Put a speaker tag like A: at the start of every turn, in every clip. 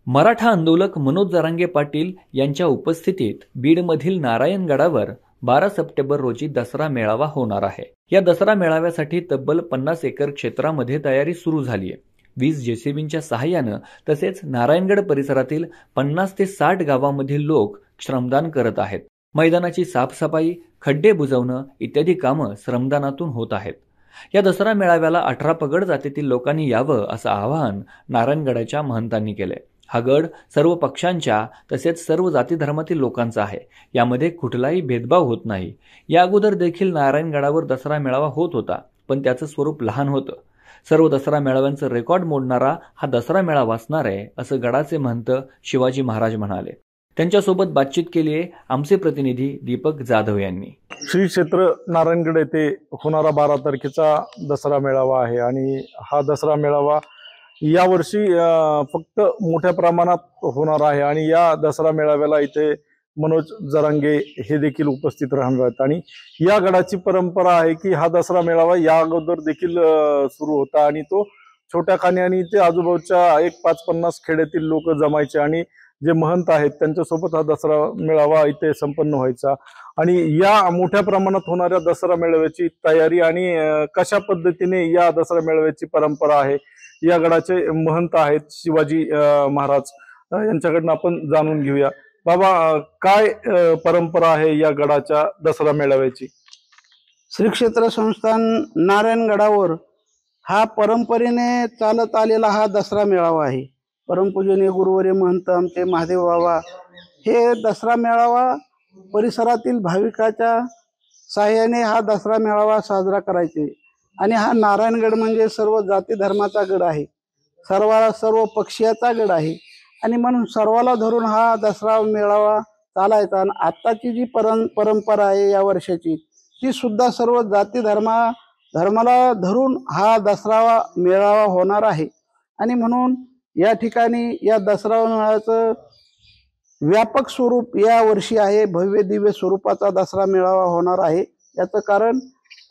A: मराठा आंदोलक मनोज जरांगे पाटील यांच्या उपस्थितीत बीडमधील नारायणगडावर 12 सप्टेंबर रोजी दसरा मेळावा होणार आहे। या दसरा मेळाव्यासाठी तब्बल 50 एकर क्षेत्रामध्ये तयारी सुरू झाली आहे। 20 जेसीबींच्या सहाय्याने तसेच नारायणगड परिसरातील 50 ते 60 गावांमधील लोक श्रमदान करत आहेत। मैदानाची साफसफाई, खड्डे बुजवणं इत्यादी कामं श्रमदानातून होत आहेत। या दसरा मेळाव्याला 18 पगड जातीतील लोकांनी यावं असं आवाहन नारायणगडाच्या महंतांनी केलंय। हा गड सर्व पक्षांच्या तसेच सर्व जाती धर्मातील लोकांचा आहे। यामध्ये कुठलाही भेदभाव होत नाही। या अगोदर देखील नारायणगडावर दसरा मेळावा होत होता, पण त्याचं स्वरूप लहान होतं। सर्व दसरा मेळाव्यांचं रेकॉर्ड मोडणारा हा दसरा मेळावा असणार आहे असं गडाचे महंत शिवाजी महाराज म्हणाले। त्यांच्यासोबत बातचीत केली आहे आमचे प्रतिनिधी दीपक जाधव यांनी।
B: श्री क्षेत्र नारायणगड येथे होणारा 12 तारखेचा दसरा मेळावा आहे आणि हा दसरा मेळावा यावर्षी फक्त मोठ्या प्रमाणात होणार आहे आणि या दसरा मेळाव्याला इथे मनोज जरांगे हे देखील उपस्थित राहणार आहेत। आणि या गडाची परंपरा आहे की हा दसरा मेळावा या अगोदर देखील सुरू होता आणि तो छोट्या खाण्याने ते आजूबाजूच्या 5-50 खेड्यातील लोक जमायचे आणि जे महंत आहेत त्यांच्यासोबत हा दसरा मेळावा इथे संपन्न व्हायचा। आणि या मोठ्या प्रमाणात होणाऱ्या दसरा मेळाव्याची तयारी आणि कशा पद्धतीने या दसरा मेळाव्याची परंपरा आहे या गडाचे महंत आहेत शिवाजी महाराज यांच्याकडून आपण जाणून घेऊया। बाबा, काय परंपरा आहे या गडाच्या दसरा मेळाव्याची?
C: श्री क्षेत्र संस्थान नारायणगडावर हा परंपरेने चालत आलेला हा दसरा मेळावा आहे। परमपूजनीय गुरुवर्य महंत आमचे महादेव बाबा हे दसरा मेळावा परिसरातील भाविकाच्या साहाय्याने हा दसरा मेळावा साजरा करायचे। आणि हा नारायणगड म्हणजे सर्व जाती धर्माचा गड आहे, सर्व पक्षीयाचा गड आहे आणि म्हणून सर्वाला धरून हा दसरा मेळावा चालायचा। आणि आत्ताची जी परंपरा आहे या वर्षाची ती सुद्धा सर्व जाती धर्माला धरून हा दसरा मेळावा होणार आहे। आणि म्हणून या ठिकाणी या दसरा मेळाव्याचं व्यापक स्वरूप या वर्षी आहे। भव्य दिव्य स्वरूपाचा दसरा मेळावा होणार आहे। याचं कारण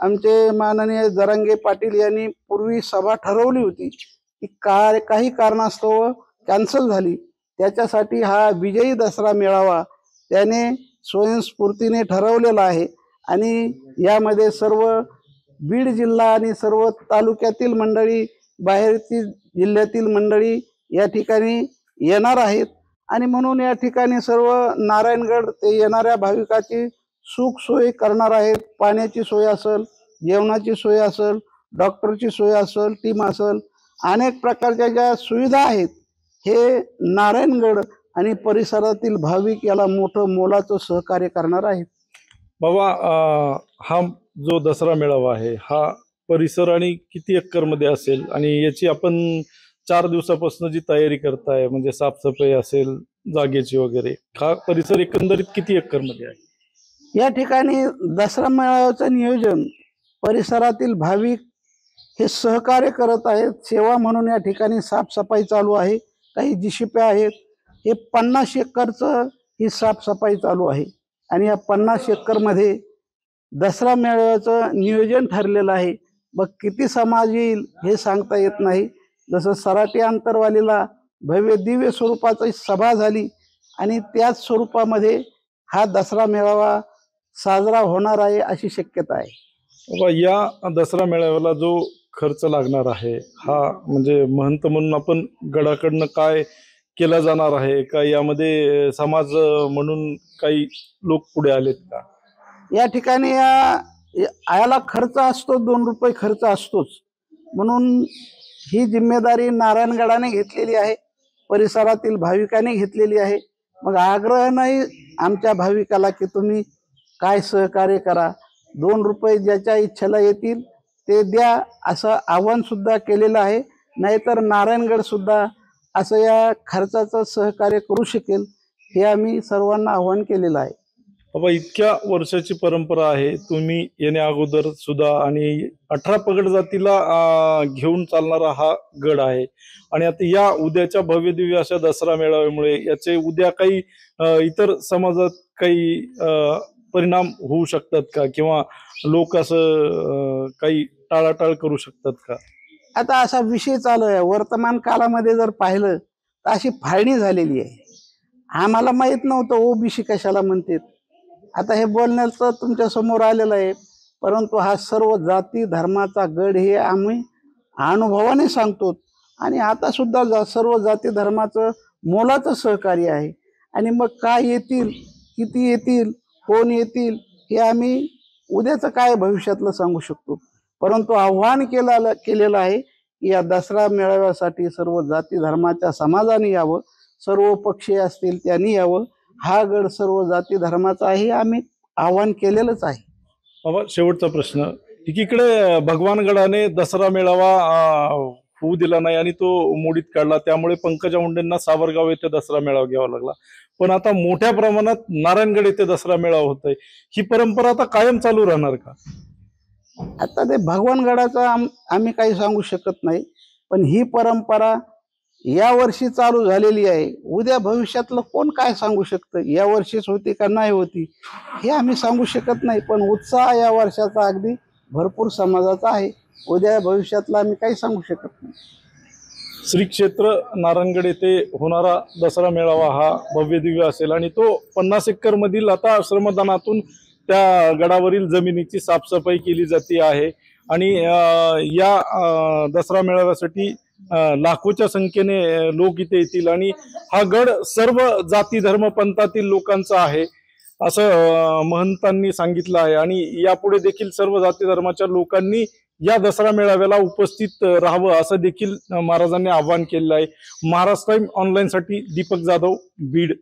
C: आमचे माननीय जरांगे पाटील यांनी पूर्वी सभा ठरवली होती की काही कारणास्तव कॅन्सल झाली, त्याच्यासाठी हा विजयी दसरा मेळावा त्याने स्वयंस्फूर्तीने ठरवलेला आहे। आणि यामध्ये सर्व बीड जिल्हा आणि सर्व तालुक्यातील मंडळी, बाहेरची जिल्ह्यातील मंडळी या ठिकाणी येणार आहेत। आणि म्हणून या ठिकाणी सर्व नारायणगड ते येणाऱ्या भाविकाची सुख सोय करणार आहेत। पाण्याची सोय असेल, जेवणाची सोय असेल, डॉक्टरची सोय असेल, टीम असेल, अनेक प्रकारच्या ज्या सुविधा आहेत हे नारायणगड आणि परिसरातील भाविक याला मोठं मोलाचं सहकार्य करणार आहेत।
B: बाबा, हा जो दसरा मेळावा आहे हा परिसर आणि किती एकर मध्ये असेल आणि याची आपण 4 दिवसापासून जी तयारी करताय म्हणजे साफसफाई असेल जागेची वगैरे, हा परिसर एकंदरीत किती एकर मध्ये आहे?
C: या ठिकाणी दसरा मेळाव्याचं नियोजन परिसरातील भाविक हे सहकार्य करत आहेत। सेवा म्हणून या ठिकाणी साफसफाई चालू आहे। काही जीशिप्या आहेत, हे 50 एकरचं ही साफसफाई चालू आहे। आणि या 50 एकरमध्ये दसरा मेळाव्याचं नियोजन ठरलेलं आहे। मग किती समाज येईल हे सांगता येत नाही। जसं सराटी आंतरवालीला भव्य दिव्य स्वरूपाची सभा झाली आणि त्याच स्वरूपामध्ये हा दसरा मेळावा साजरा होणार आहे अशी शक्यता आहे।
B: बाबा, या दसरा मेळाव्याला जो खर्च लागणार आहे हा म्हणजे महंत म्हणून आपण गडाकडनं काय केला जाणार आहे का? यामध्ये समाज म्हणून काही लोक पुढे आलेत का?
C: या ठिकाणी याला खर्च असतो, 2 रुपये खर्च असतोच। म्हणून ही जिम्मेदारी नारायणगडाने घेतलेली आहे, परिसरातील भाविकांनी घेतलेली आहे। मग आग्रह नाही आमच्या भाविकाला की तुम्ही काय सहकार्य करा, 2 रुपये ज्याच्या इच्छेला येतील ते द्या असं आव्हान सुद्धा केलेलं आहे। नाहीतर नारायणगड सुद्धा असं या खर्चाचं सहकार्य करू शकेल हे आम्ही सर्वांना आव्हान केलेलं आहे।
B: बाबा, इतक्या वर्षाची परंपरा आहे, तुम्ही येण्या अगोदर सुद्धा आणि 18 पगड जातीला घेऊन चालणारा हा गड आहे आणि आता या उद्याच्या भव्य दिव्य अशा दसरा मेळाव्यामुळे याचे उद्या काही इतर समाजात काही परिणाम होऊ शकतात का किंवा लोक असं काही टाळाटाळ करू शकतात का?
C: आता असा विषय चालू आहे। वर्तमान काळामध्ये जर पाहिलं अशी फाळणी झालेली आहे. आम्हाला माहित नव्हतं ओबीसी कशाला म्हणतात. आता हे बोलण्याचं तुमच्या समोर आलेलं आहे, परंतु हा सर्व जाती धर्माचा गड हे आम्ही अनुभवाने सांगतो. आणि आता सुद्धा सर्व जाती धर्माचं मोलाचं सहकार्य आहे. आणि मग काय येतील, किती येतील, कोण येतील हे आम्ही उद्याचं काय भविष्यातलं सांगू शकतो. परंतु आव्हान केलेलं आहे की या दसरा मेळाव्यासाठी सर्व जाती धर्माच्या समाजाने यावं, सर्व पक्षीय असतील त्यांनी यावं. हा गड सर्व जाती धर्माचा आहे, आम्ही आव्हान केलेलंच आहे.
B: बाबा, शेवटचा प्रश्न. एकीकडे भगवानगडाने दसरा मेळावा होऊ दिला नाही आणि तो मोडीत काढला, त्यामुळे पंकजा मुंडेंना सावरगाव येथे दसरा मेळावा घ्यावा लागला. पण आता मोठ्या प्रमाणात नारायणगड येथे दसरा मेळावा होत आहे. ही परंपरा आता कायम चालू राहणार का?
C: आता ते भगवानगडाचं आम्ही काही सांगू शकत नाही, पण ही परंपरा या वर्षी चालू झालेली आहे. उद्या भविष्यातलं कोण काय सांगू शकतं, या वर्षीच होती का नाही होती हे आम्ही सांगू शकत नाही. पण उत्साह या वर्षाचा अगदी भरपूर समाजाचा आहे. उद्या भविष्यातला आम्ही काही सांगू शकत नाही.
B: श्री क्षेत्र नारायणगड येथे होणारा दसरा मेळावा हा भव्य दिव्य असेल आणि तो 50 एकर मधील आता श्रमदानातून त्या गडावरील जमिनीची साफसफाई केली जाते आहे. आणि या दसरा मेळाव्यासाठी लाखोच्या संख्येने लोक इथे येतील आणि हा गड सर्व जाती धर्म पंथातील लोकांचा आहे असं महंतांनी सांगितलं आहे. आणि यापुढे देखील सर्व जाती धर्माच्या लोकांनी या दसरा मेळाव्याला उपस्थित राहावं असं देखील महाराजांनी आवाहन केलेलं आहे. महाराष्ट्र टाइम ऑनलाईन साठी दीपक जाधव, बीड.